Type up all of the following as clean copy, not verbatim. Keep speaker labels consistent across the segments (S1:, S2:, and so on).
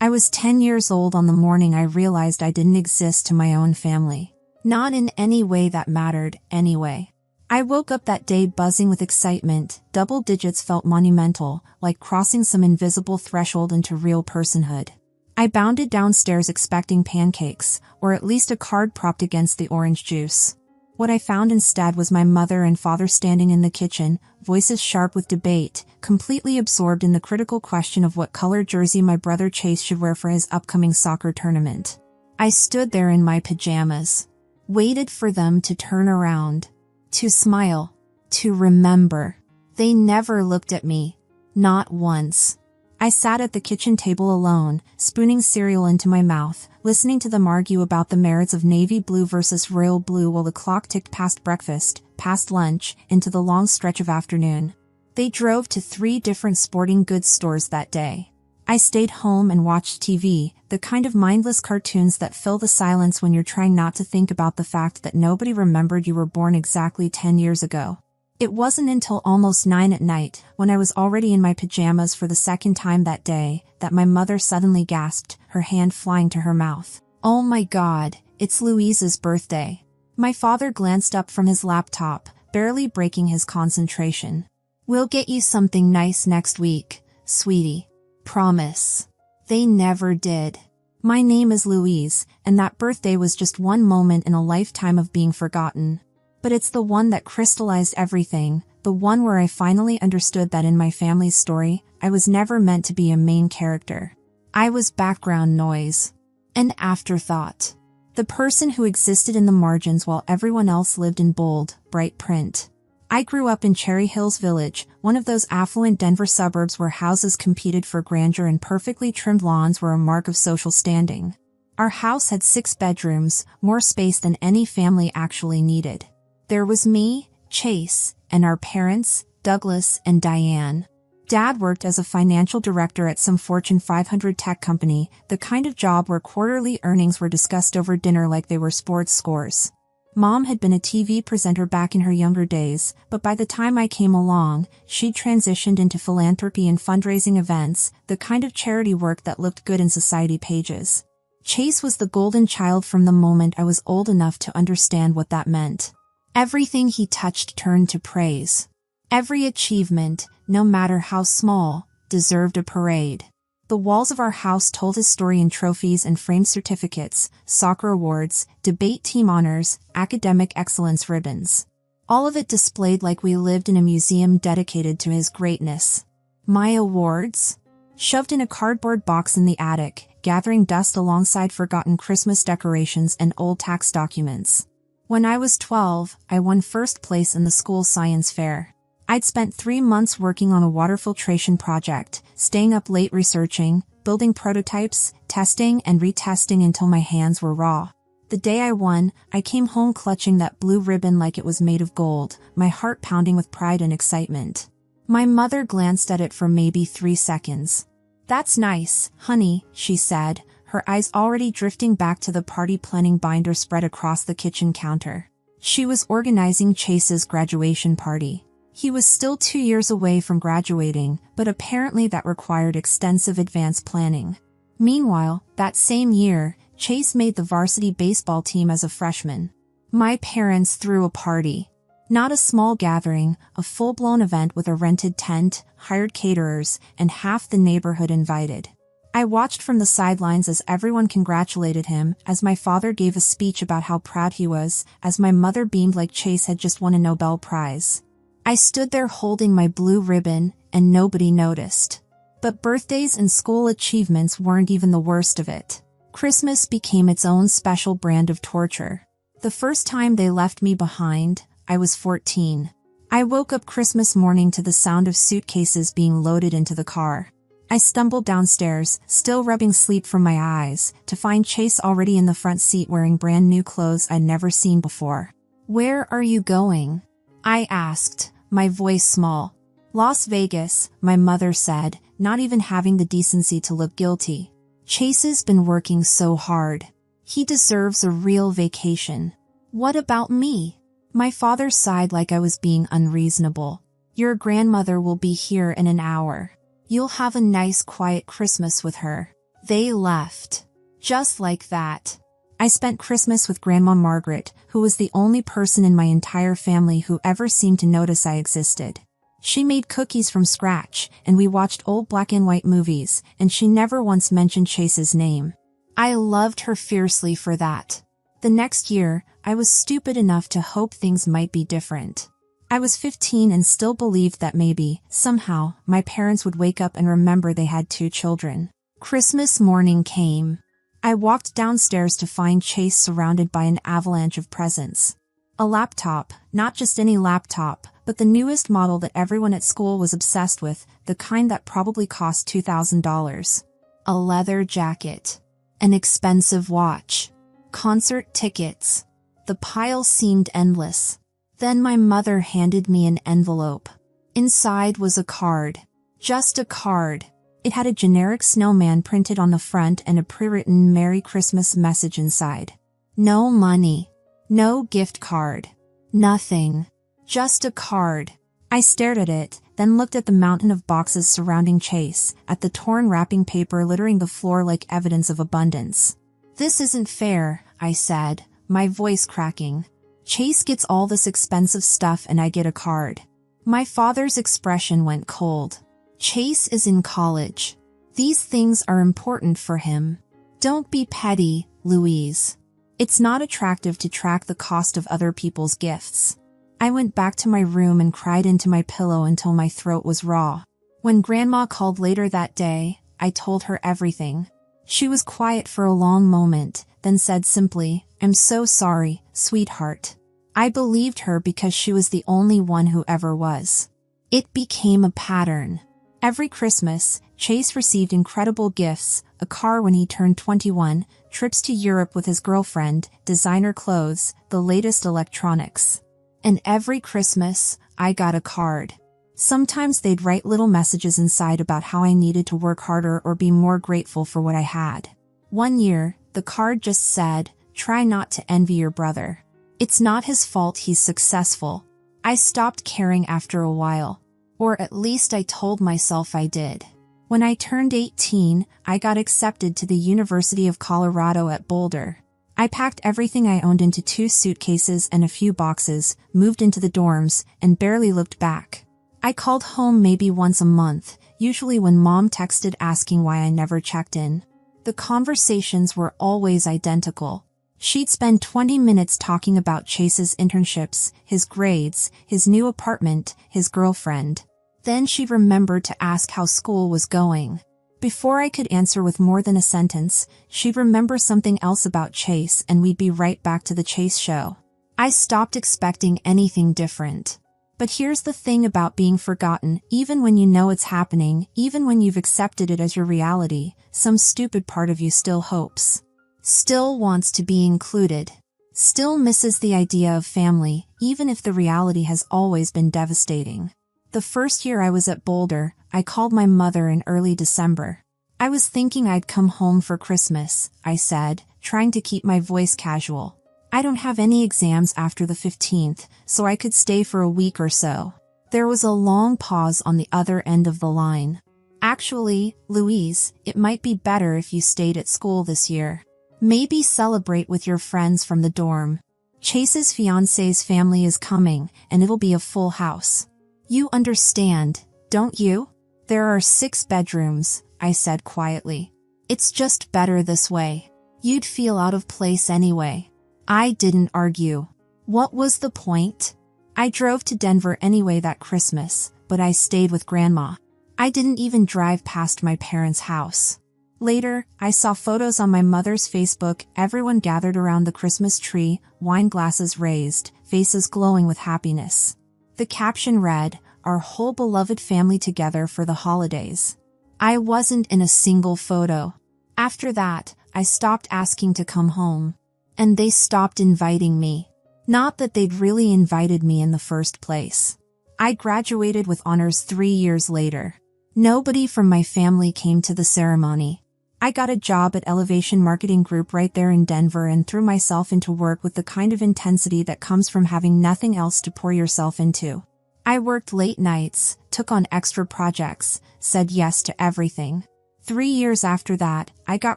S1: I was 10 years old on the morning I realized I didn't exist to my own family. Not in any way that mattered, anyway. I woke up that day buzzing with excitement. Double digits felt monumental, like crossing some invisible threshold into real personhood. I bounded downstairs expecting pancakes, or at least a card propped against the orange juice. What I found instead was my mother and father standing in the kitchen, voices sharp with debate, completely absorbed in the critical question of what color jersey my brother Chase should wear for his upcoming soccer tournament. I stood there in my pajamas, waited for them to turn around, to smile, to remember. They never looked at me. Not once. I sat at the kitchen table alone, spooning cereal into my mouth, listening to them argue about the merits of navy blue versus royal blue while the clock ticked past breakfast, past lunch, into the long stretch of afternoon. They drove to 3 different sporting goods stores that day. I stayed home and watched TV, the kind of mindless cartoons that fill the silence when you're trying not to think about the fact that nobody remembered you were born exactly 10 years ago. It wasn't until almost 9 at night, when I was already in my pajamas for the second time that day, that my mother suddenly gasped, her hand flying to her mouth. "Oh my God, it's Louise's birthday." My father glanced up from his laptop, barely breaking his concentration. "We'll get you something nice next week, sweetie. Promise." They never did. My name is Louise, and that birthday was just one moment in a lifetime of being forgotten. But it's the one that crystallized everything, the one where I finally understood that in my family's story, I was never meant to be a main character. I was background noise. An afterthought. The person who existed in the margins while everyone else lived in bold, bright print. I grew up in Cherry Hills Village, one of those affluent Denver suburbs where houses competed for grandeur and perfectly trimmed lawns were a mark of social standing. Our house had 6 bedrooms, more space than any family actually needed. There was me, Chase, and our parents, Douglas and Diane. Dad worked as a financial director at some Fortune 500 tech company, the kind of job where quarterly earnings were discussed over dinner like they were sports scores. Mom had been a TV presenter back in her younger days, but by the time I came along, she'd transitioned into philanthropy and fundraising events, the kind of charity work that looked good in society pages. Chase was the golden child from the moment I was old enough to understand what that meant. Everything he touched turned to praise. Every achievement, no matter how small, deserved a parade. The walls of our house told his story in trophies and framed certificates, soccer awards, debate team honors, academic excellence ribbons. All of it displayed like we lived in a museum dedicated to his greatness. My awards? Shoved in a cardboard box in the attic, gathering dust alongside forgotten Christmas decorations and old tax documents. When I was 12, I won first place in the school science fair. I'd spent 3 months working on a water filtration project, staying up late researching, building prototypes, testing and retesting until my hands were raw. The day I won, I came home clutching that blue ribbon like it was made of gold, my heart pounding with pride and excitement. My mother glanced at it for maybe 3 seconds. "That's nice, honey," she said, her eyes already drifting back to the party planning binder spread across the kitchen counter. She was organizing Chase's graduation party. He was still 2 years away from graduating, but apparently that required extensive advance planning. Meanwhile, that same year, Chase made the varsity baseball team as a freshman. My parents threw a party. Not a small gathering, a full-blown event with a rented tent, hired caterers, and half the neighborhood invited. I watched from the sidelines as everyone congratulated him, as my father gave a speech about how proud he was, as my mother beamed like Chase had just won a Nobel Prize. I stood there holding my blue ribbon, and nobody noticed. But birthdays and school achievements weren't even the worst of it. Christmas became its own special brand of torture. The first time they left me behind, I was 14. I woke up Christmas morning to the sound of suitcases being loaded into the car. I stumbled downstairs, still rubbing sleep from my eyes, to find Chase already in the front seat wearing brand new clothes I'd never seen before. "Where are you going?" I asked, my voice small. "Las Vegas," my mother said, not even having the decency to look guilty. "Chase's been working so hard. He deserves a real vacation." "What about me?" My father sighed like I was being unreasonable. "Your grandmother will be here in an hour. You'll have a nice quiet Christmas with her. They left. Just like that. I spent Christmas with Grandma Margaret, who was the only person in my entire family who ever seemed to notice I existed. She made cookies from scratch, and we watched old black and white movies, and she never once mentioned Chase's name. I loved her fiercely for that. The next year, I was stupid enough to hope things might be different. I was 15 and still believed that maybe, somehow, my parents would wake up and remember they had 2 children. Christmas morning came. I walked downstairs to find Chase surrounded by an avalanche of presents. A laptop, not just any laptop, but the newest model that everyone at school was obsessed with, the kind that probably cost $2,000. A leather jacket. An expensive watch. Concert tickets. The pile seemed endless. Then my mother handed me an envelope. Inside was a card. Just a card. It had a generic snowman printed on the front and a pre-written Merry Christmas message inside. No money. No gift card. Nothing. Just a card. I stared at it, then looked at the mountain of boxes surrounding Chase, at the torn wrapping paper littering the floor like evidence of abundance. This isn't fair, I said, my voice cracking. Chase gets all this expensive stuff and I get a card. My father's expression went cold. Chase is in college. These things are important for him. Don't be petty, Louise. It's not attractive to track the cost of other people's gifts. I went back to my room and cried into my pillow until my throat was raw. When Grandma called later that day, I told her everything. She was quiet for a long moment, then said simply, "I'm so sorry, sweetheart." I believed her because she was the only one who ever was. It became a pattern. Every Christmas, Chase received incredible gifts, a car when he turned 21, trips to Europe with his girlfriend, designer clothes, the latest electronics. And every Christmas, I got a card. Sometimes they'd write little messages inside about how I needed to work harder or be more grateful for what I had. One year, the card just said, "Try not to envy your brother. It's not his fault he's successful." I stopped caring after a while. Or at least I told myself I did. When I turned 18, I got accepted to the University of Colorado at Boulder. I packed everything I owned into 2 suitcases and a few boxes, moved into the dorms, and barely looked back. I called home maybe once a month, usually when Mom texted asking why I never checked in. The conversations were always identical. She'd spend 20 minutes talking about Chase's internships, his grades, his new apartment, his girlfriend. Then she'd remember to ask how school was going. Before I could answer with more than a sentence, she'd remember something else about Chase and we'd be right back to the Chase show. I stopped expecting anything different. But here's the thing about being forgotten, even when you know it's happening, even when you've accepted it as your reality, some stupid part of you still hopes. Still wants to be included. Still misses the idea of family, even if the reality has always been devastating. The first year I was at Boulder, I called my mother in early December. I was thinking I'd come home for Christmas, I said, trying to keep my voice casual. I don't have any exams after the 15th, so I could stay for a week or so. There was a long pause on the other end of the line. Actually, Louise, it might be better if you stayed at school this year. Maybe celebrate with your friends from the dorm. Chase's fiancé's family is coming, and it'll be a full house. You understand, don't you? There are 6 bedrooms, I said quietly. It's just better this way. You'd feel out of place anyway. I didn't argue. What was the point? I drove to Denver anyway that Christmas, but I stayed with Grandma. I didn't even drive past my parents' house. Later, I saw photos on my mother's Facebook, everyone gathered around the Christmas tree, wine glasses raised, faces glowing with happiness. The caption read, "Our whole beloved family together for the holidays." I wasn't in a single photo. After that, I stopped asking to come home. And they stopped inviting me. Not that they'd really invited me in the first place. I graduated with honors 3 years later. Nobody from my family came to the ceremony. I got a job at Elevation Marketing Group right there in Denver and threw myself into work with the kind of intensity that comes from having nothing else to pour yourself into. I worked late nights, took on extra projects, said yes to everything. 3 years after that, I got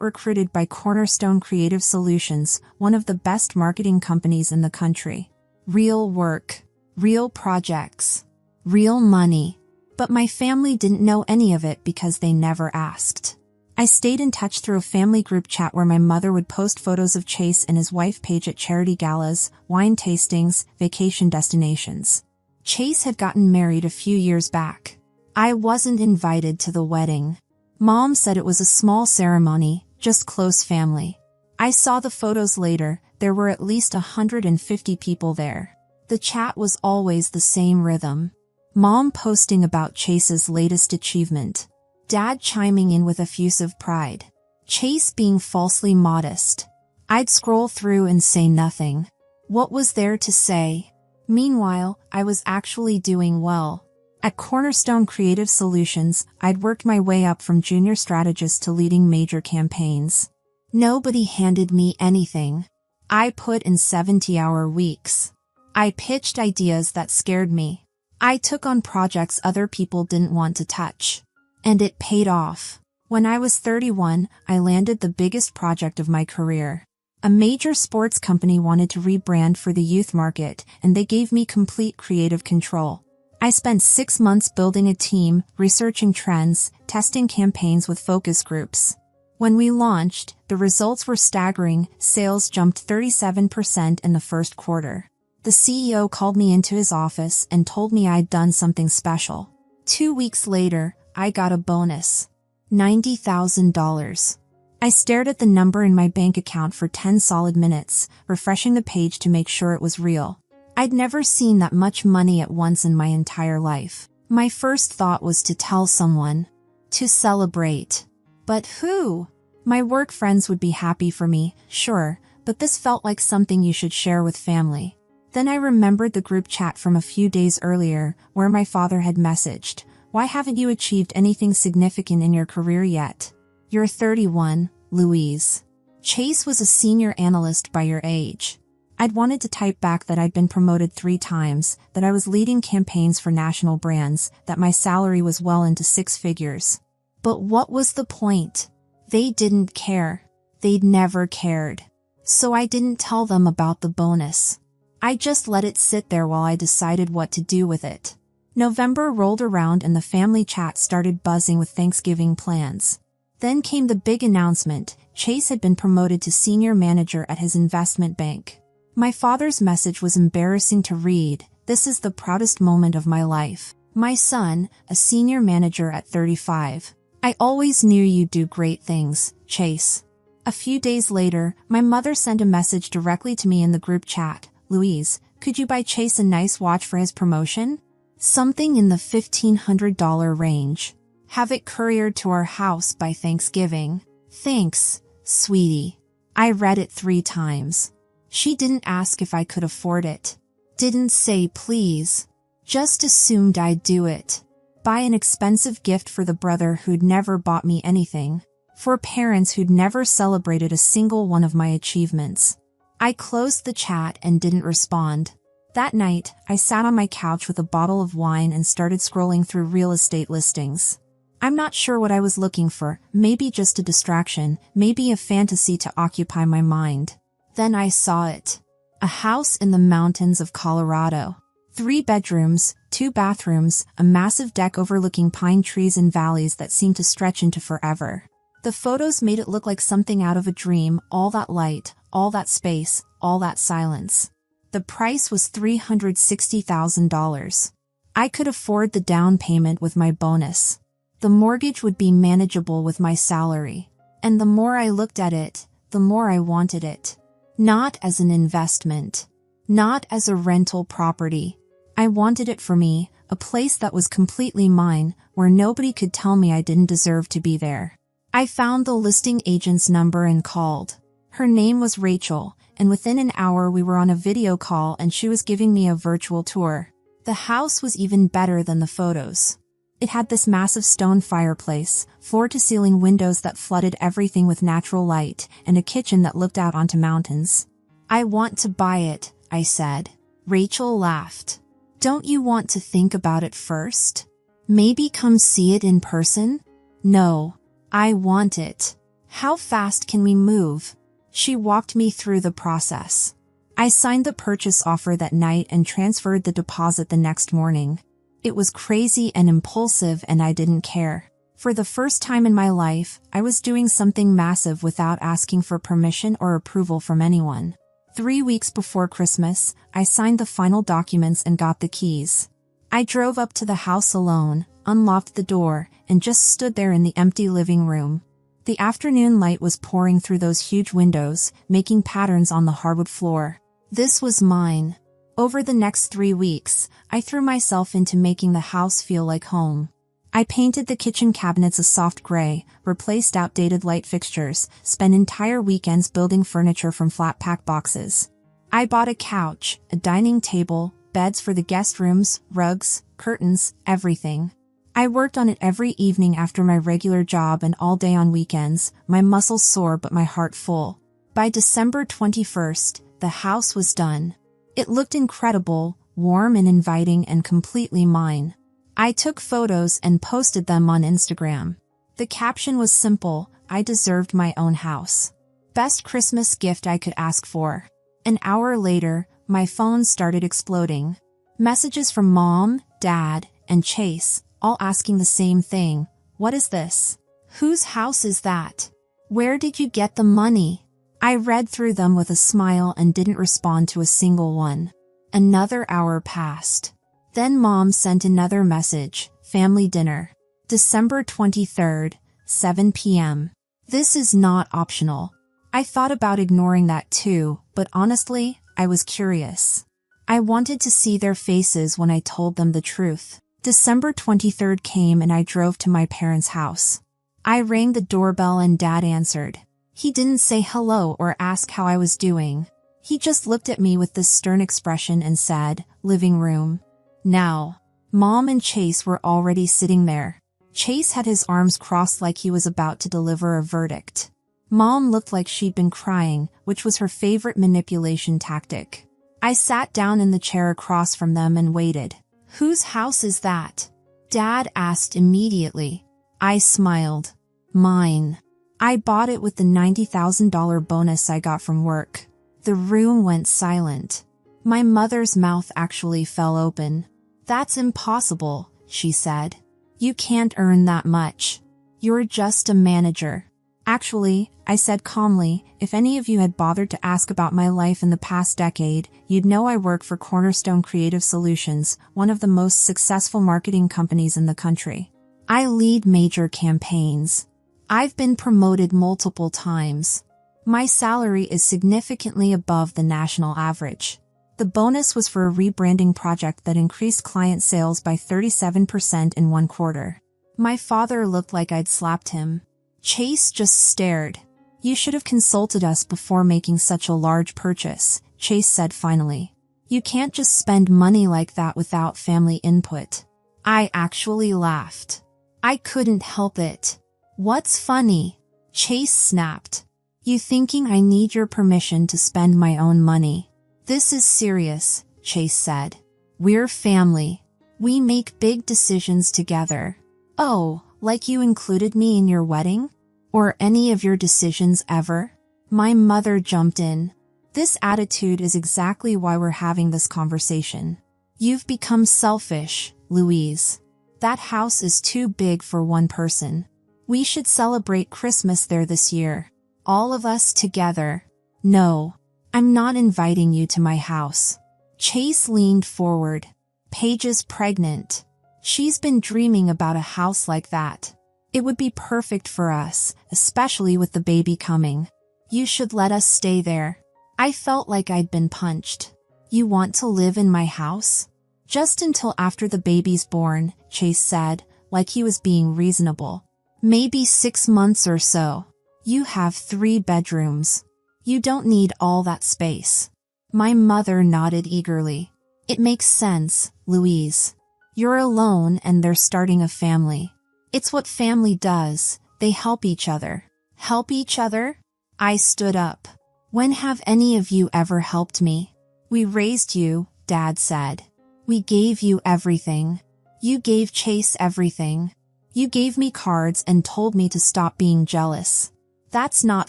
S1: recruited by Cornerstone Creative Solutions, one of the best marketing companies in the country. Real work, real projects, real money. But my family didn't know any of it because they never asked. I stayed in touch through a family group chat where my mother would post photos of Chase and his wife Paige at charity galas, wine tastings, vacation destinations. Chase had gotten married a few years back. I wasn't invited to the wedding. Mom said it was a small ceremony, just close family. I saw the photos later. There were at least 150 people there. The chat was always the same rhythm. Mom posting about Chase's latest achievement. Dad chiming in with effusive pride. Chase being falsely modest. I'd scroll through and say nothing. What was there to say? Meanwhile, I was actually doing well. At Cornerstone Creative Solutions, I'd worked my way up from junior strategist to leading major campaigns. Nobody handed me anything. I put in 70-hour weeks. I pitched ideas that scared me. I took on projects other people didn't want to touch. And it paid off. When I was 31, I landed the biggest project of my career. A major sports company wanted to rebrand for the youth market, and they gave me complete creative control. I spent 6 months building a team, researching trends, testing campaigns with focus groups. When we launched, the results were staggering. Sales jumped 37% in the first quarter. The CEO called me into his office and told me I'd done something special. 2 weeks later, I got a bonus. $90,000. I stared at the number in my bank account for 10 solid minutes, refreshing the page to make sure it was real. I'd never seen that much money at once in my entire life. My first thought was to tell someone. To celebrate. But who? My work friends would be happy for me, sure, but this felt like something you should share with family. Then I remembered the group chat from a few days earlier, where my father had messaged, "Why haven't you achieved anything significant in your career yet? You're 31, Louise. Chase was a senior analyst by your age." I'd wanted to type back that I'd been promoted 3 times, that I was leading campaigns for national brands, that my salary was well into 6 figures. But what was the point? They didn't care. They'd never cared. So I didn't tell them about the bonus. I just let it sit there while I decided what to do with it. November rolled around and the family chat started buzzing with Thanksgiving plans. Then came the big announcement. Chase had been promoted to senior manager at his investment bank. My father's message was embarrassing to read. "This is the proudest moment of my life. My son, a senior manager at 35. I always knew you'd do great things, Chase." A few days later, my mother sent a message directly to me in the group chat. "Louise, could you buy Chase a nice watch for his promotion? Something in the $1,500 range. Have it couriered to our house by Thanksgiving. Thanks, sweetie." I read it 3 times. She didn't ask if I could afford it. Didn't say please. Just assumed I'd do it. Buy an expensive gift for the brother who'd never bought me anything. For parents who'd never celebrated a single one of my achievements. I closed the chat and didn't respond. That night, I sat on my couch with a bottle of wine and started scrolling through real estate listings. I'm not sure what I was looking for, maybe just a distraction, maybe a fantasy to occupy my mind. Then I saw it. A house in the mountains of Colorado. 3 bedrooms, 2 bathrooms, a massive deck overlooking pine trees and valleys that seemed to stretch into forever. The photos made it look like something out of a dream, all that light, all that space, all that silence. The price was $360,000. I could afford the down payment with my bonus. The mortgage would be manageable with my salary. And the more I looked at it, the more I wanted it. Not as an investment. Not as a rental property. I wanted it for me, a place that was completely mine, where nobody could tell me I didn't deserve to be there. I found the listing agent's number and called. Her name was Rachel, and within an hour we were on a video call and she was giving me a virtual tour. The house was even better than the photos. It had this massive stone fireplace, floor-to-ceiling windows that flooded everything with natural light, and a kitchen that looked out onto mountains. "I want to buy it," I said. Rachel laughed. "Don't you want to think about it first? Maybe come see it in person?" "No. I want it. How fast can we move? She walked me through the process. I signed the purchase offer that night and transferred the deposit the next morning. It was crazy and impulsive, and I didn't care. For the first time in my life, I was doing something massive without asking for permission or approval from anyone. 3 weeks before Christmas, I signed the final documents and got the keys. I drove up to the house alone, unlocked the door, and just stood there in the empty living room. The afternoon light was pouring through those huge windows, making patterns on the hardwood floor. This was mine. Over the next 3 weeks, I threw myself into making the house feel like home. I painted the kitchen cabinets a soft gray, replaced outdated light fixtures, spent entire weekends building furniture from flat-pack boxes. I bought a couch, a dining table, beds for the guest rooms, rugs, curtains, everything. I worked on it every evening after my regular job and all day on weekends, my muscles sore but my heart full. By December 21st, the house was done. It looked incredible, warm and inviting, and completely mine. I took photos and posted them on Instagram. The caption was simple: I deserved my own house. Best Christmas gift I could ask for. An hour later, my phone started exploding. Messages from Mom, Dad, and Chase, all asking the same thing. What is this? Whose house is that? Where did you get the money? I read through them with a smile and didn't respond to a single one. Another hour passed. Then Mom sent another message: family dinner. December 23rd, 7 p.m. This is not optional. I thought about ignoring that too, but honestly, I was curious. I wanted to see their faces when I told them the truth. December 23rd came and I drove to my parents' house. I rang the doorbell and Dad answered. He didn't say hello or ask how I was doing. He just looked at me with this stern expression and said, "Living room." Now, Mom and Chase were already sitting there. Chase had his arms crossed like he was about to deliver a verdict. Mom looked like she'd been crying, which was her favorite manipulation tactic. I sat down in the chair across from them and waited. Whose house is that? Dad asked immediately. I smiled. Mine. I bought it with the $90,000 bonus I got from work. The room went silent. My mother's mouth actually fell open. That's impossible, she said. You can't earn that much. You're just a manager. Actually, I said calmly, if any of you had bothered to ask about my life in the past decade, you'd know I work for Cornerstone Creative Solutions, one of the most successful marketing companies in the country. I lead major campaigns. I've been promoted multiple times. My salary is significantly above the national average. The bonus was for a rebranding project that increased client sales by 37% in 1 quarter. My father looked like I'd slapped him. Chase just stared. You should have consulted us before making such a large purchase, Chase said finally. You can't just spend money like that without family input. I actually laughed. I couldn't help it. What's funny? Chase snapped. You thinking I need your permission to spend my own money? This is serious, Chase said. We're family. We make big decisions together. Oh, like you included me in your wedding? Or any of your decisions ever? My mother jumped in. This attitude is exactly why we're having this conversation. You've become selfish, Louise. That house is too big for one person. We should celebrate Christmas there this year. All of us together. No, I'm not inviting you to my house. Chase leaned forward. Paige's pregnant. She's been dreaming about a house like that. It would be perfect for us, especially with the baby coming. You should let us stay there. I felt like I'd been punched. You want to live in my house? Just until after the baby's born, Chase said, like he was being reasonable. Maybe 6 months or so. You have 3 bedrooms. You don't need all that space. My mother nodded eagerly. It makes sense, Louise. You're alone and they're starting a family. It's what family does. They help each other. Help each other? I stood up. When have any of you ever helped me? We raised you, Dad said. We gave you everything. You gave Chase everything. You gave me cards and told me to stop being jealous. That's not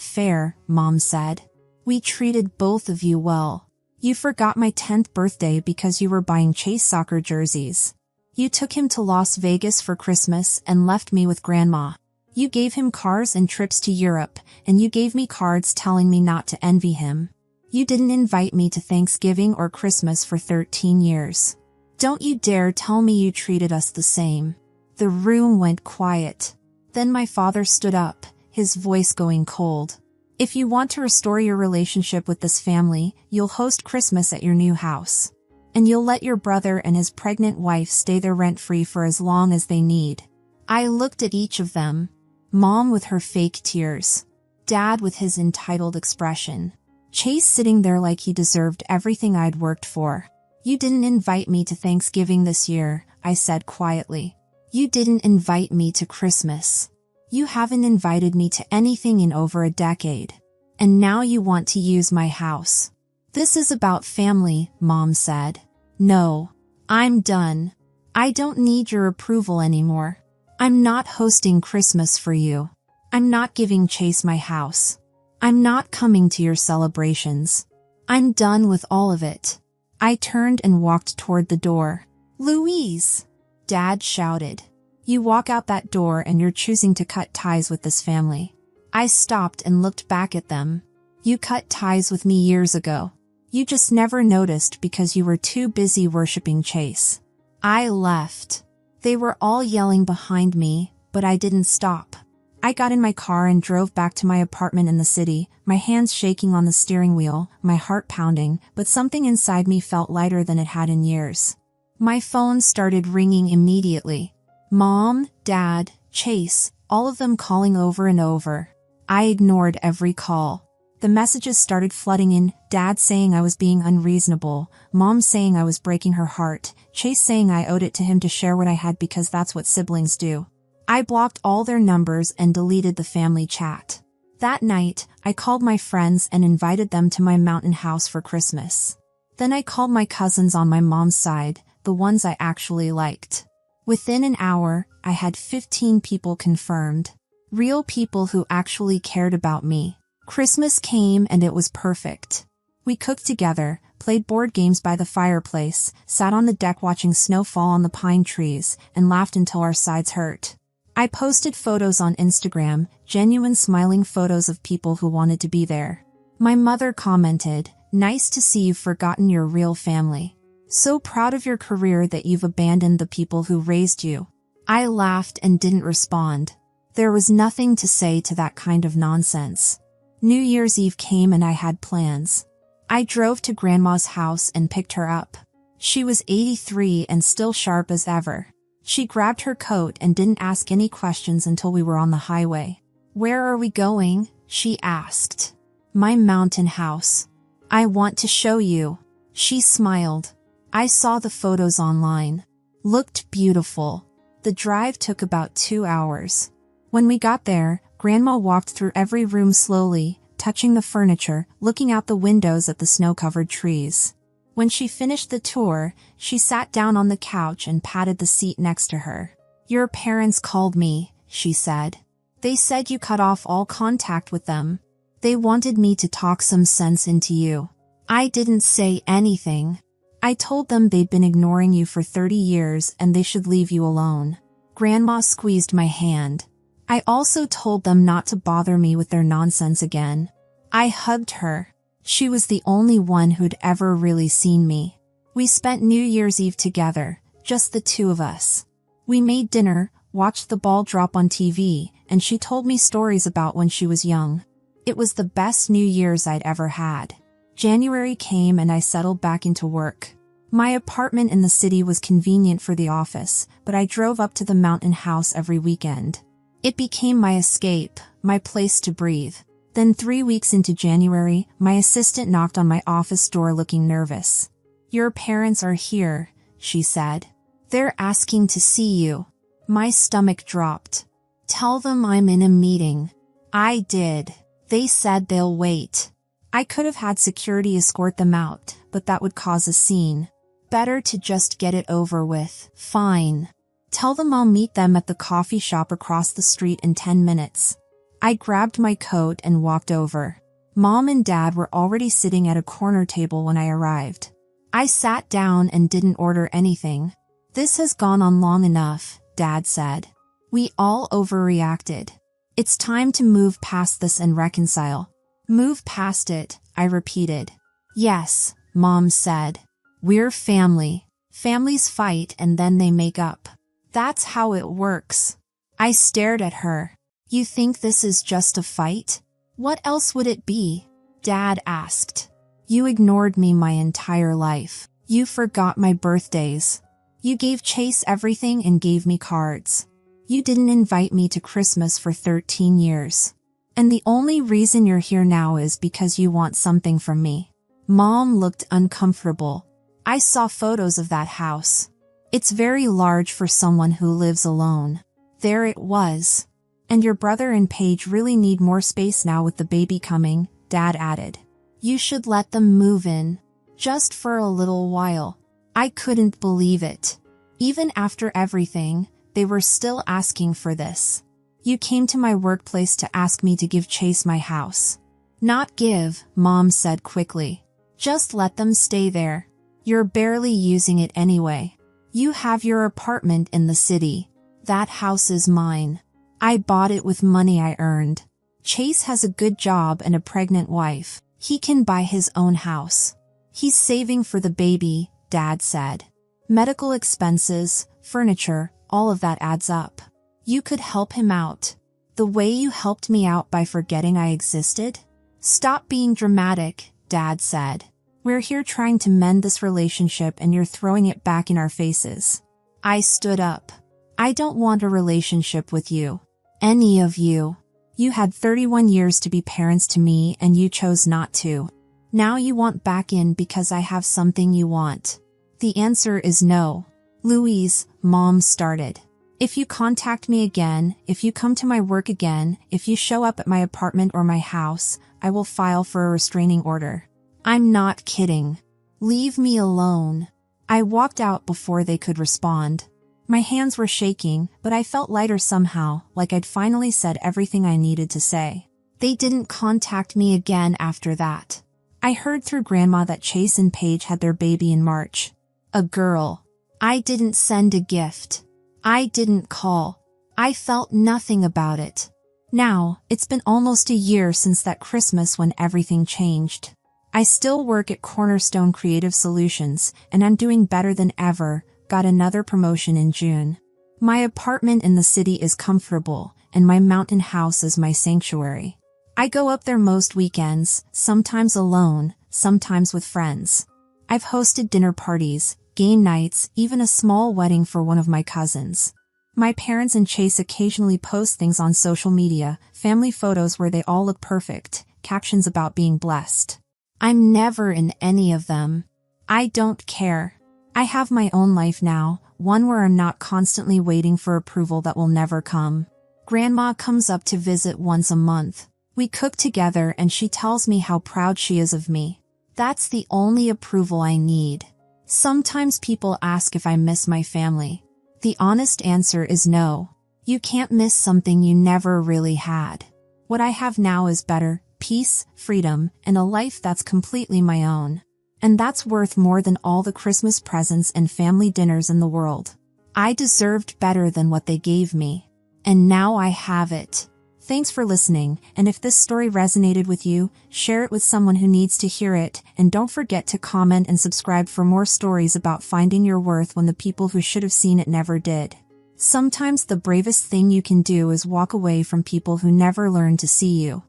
S1: fair, Mom said. We treated both of you well. You forgot my 10th birthday because you were buying Chase soccer jerseys. You took him to Las Vegas for Christmas and left me with Grandma. You gave him cars and trips to Europe, and you gave me cards telling me not to envy him. You didn't invite me to Thanksgiving or Christmas for 13 years. Don't you dare tell me you treated us the same. The room went quiet. Then my father stood up, his voice going cold. If you want to restore your relationship with this family, you'll host Christmas at your new house. And you'll let your brother and his pregnant wife stay there rent-free for as long as they need. I looked at each of them. Mom with her fake tears. Dad with his entitled expression. Chase sitting there like he deserved everything I'd worked for. You didn't invite me to Thanksgiving this year, I said quietly. You didn't invite me to Christmas. You haven't invited me to anything in over a decade. And now you want to use my house. This is about family, Mom said. No. I'm done. I don't need your approval anymore. I'm not hosting Christmas for you. I'm not giving Chase my house. I'm not coming to your celebrations. I'm done with all of it. I turned and walked toward the door. Louise! Dad shouted. You walk out that door and you're choosing to cut ties with this family. I stopped and looked back at them. You cut ties with me years ago. You just never noticed because you were too busy worshiping Chase. I left. They were all yelling behind me, but I didn't stop. I got in my car and drove back to my apartment in the city, my hands shaking on the steering wheel, my heart pounding, but something inside me felt lighter than it had in years. My phone started ringing immediately. Mom, Dad, Chase, all of them calling over and over. I ignored every call. The messages started flooding in, Dad saying I was being unreasonable, Mom saying I was breaking her heart, Chase saying I owed it to him to share what I had because that's what siblings do. I blocked all their numbers and deleted the family chat. That night, I called my friends and invited them to my mountain house for Christmas. Then I called my cousins on my mom's side, the ones I actually liked. Within an hour, I had 15 people confirmed. Real people who actually cared about me. Christmas came and it was perfect. We cooked together, played board games by the fireplace, sat on the deck watching snow fall on the pine trees, and laughed until our sides hurt. I posted photos on Instagram, genuine smiling photos of people who wanted to be there. My mother commented, "Nice to see you've forgotten your real family. So proud of your career that you've abandoned the people who raised you." I laughed and didn't respond. There was nothing to say to that kind of nonsense. New Year's Eve came and I had plans. I drove to Grandma's house and picked her up. She was 83 and still sharp as ever. She grabbed her coat and didn't ask any questions until we were on the highway. "Where are we going?" she asked. "My mountain house. I want to show you." She smiled. I saw the photos online. Looked beautiful. The drive took about 2 hours. When we got there, Grandma walked through every room slowly, touching the furniture, looking out the windows at the snow-covered trees. When she finished the tour, she sat down on the couch and patted the seat next to her. "Your parents called me," she said. "They said you cut off all contact with them. They wanted me to talk some sense into you." I didn't say anything. I told them they'd been ignoring you for 30 years and they should leave you alone. Grandma squeezed my hand. I also told them not to bother me with their nonsense again. I hugged her. She was the only one who'd ever really seen me. We spent New Year's Eve together, just the two of us. We made dinner, watched the ball drop on TV, and she told me stories about when she was young. It was the best New Year's I'd ever had. January came and I settled back into work. My apartment in the city was convenient for the office, but I drove up to the mountain house every weekend. It became my escape, my place to breathe. Then 3 weeks into January, my assistant knocked on my office door looking nervous. "Your parents are here," she said. "They're asking to see you." My stomach dropped. "Tell them I'm in a meeting." I did. They said they'll wait. I could have had security escort them out, but that would cause a scene. Better to just get it over with. "Fine. Tell them I'll meet them at the coffee shop across the street in 10 minutes. I grabbed my coat and walked over. Mom and Dad were already sitting at a corner table when I arrived. I sat down and didn't order anything. This has gone on long enough, Dad said. We all overreacted. It's time to move past this and reconcile. Move past it, I repeated. Yes, Mom said. We're family. Families fight and then they make up. That's how it works. I stared at her. You think this is just a fight? What else would it be? Dad asked. You ignored me my entire life. You forgot my birthdays. You gave Chase everything and gave me cards. You didn't invite me to Christmas for 13 years. And the only reason you're here now is because you want something from me. Mom looked uncomfortable. I saw photos of that house. It's very large for someone who lives alone. There it was. And your brother and Paige really need more space now with the baby coming, Dad added. You should let them move in. Just for a little while. I couldn't believe it. Even after everything, they were still asking for this. You came to my workplace to ask me to give Chase my house. Not give, Mom said quickly. Just let them stay there. You're barely using it anyway. You have your apartment in the city. That house is mine. I bought it with money I earned. Chase has a good job and a pregnant wife. He can buy his own house. He's saving for the baby, Dad said. Medical expenses, furniture, all of that adds up. You could help him out. The way you helped me out by forgetting I existed? Stop being dramatic, Dad said. We're here trying to mend this relationship and you're throwing it back in our faces. I stood up. I don't want a relationship with you. Any of you. You had 31 years to be parents to me and you chose not to. Now you want back in because I have something you want. The answer is no. Louise, Mom started. If you contact me again, if you come to my work again, if you show up at my apartment or my house, I will file for a restraining order. I'm not kidding. Leave me alone. I walked out before they could respond. My hands were shaking, but I felt lighter somehow, like I'd finally said everything I needed to say. They didn't contact me again after that. I heard through Grandma that Chase and Paige had their baby in March. A girl. I didn't send a gift. I didn't call. I felt nothing about it. Now, it's been almost a year since that Christmas when everything changed. I still work at Cornerstone Creative Solutions, and I'm doing better than ever, got another promotion in June. My apartment in the city is comfortable, and my mountain house is my sanctuary. I go up there most weekends, sometimes alone, sometimes with friends. I've hosted dinner parties, game nights, even a small wedding for one of my cousins. My parents and Chase occasionally post things on social media, family photos where they all look perfect, captions about being blessed. I'm never in any of them. I don't care. I have my own life now, one where I'm not constantly waiting for approval that will never come. Grandma comes up to visit once a month. We cook together and she tells me how proud she is of me. That's the only approval I need. Sometimes people ask if I miss my family. The honest answer is no. You can't miss something you never really had. What I have now is better, peace, freedom, and a life that's completely my own. And that's worth more than all the Christmas presents and family dinners in the world. I deserved better than what they gave me. And now I have it. Thanks for listening, and if this story resonated with you, share it with someone who needs to hear it, and don't forget to comment and subscribe for more stories about finding your worth when the people who should have seen it never did. Sometimes the bravest thing you can do is walk away from people who never learned to see you.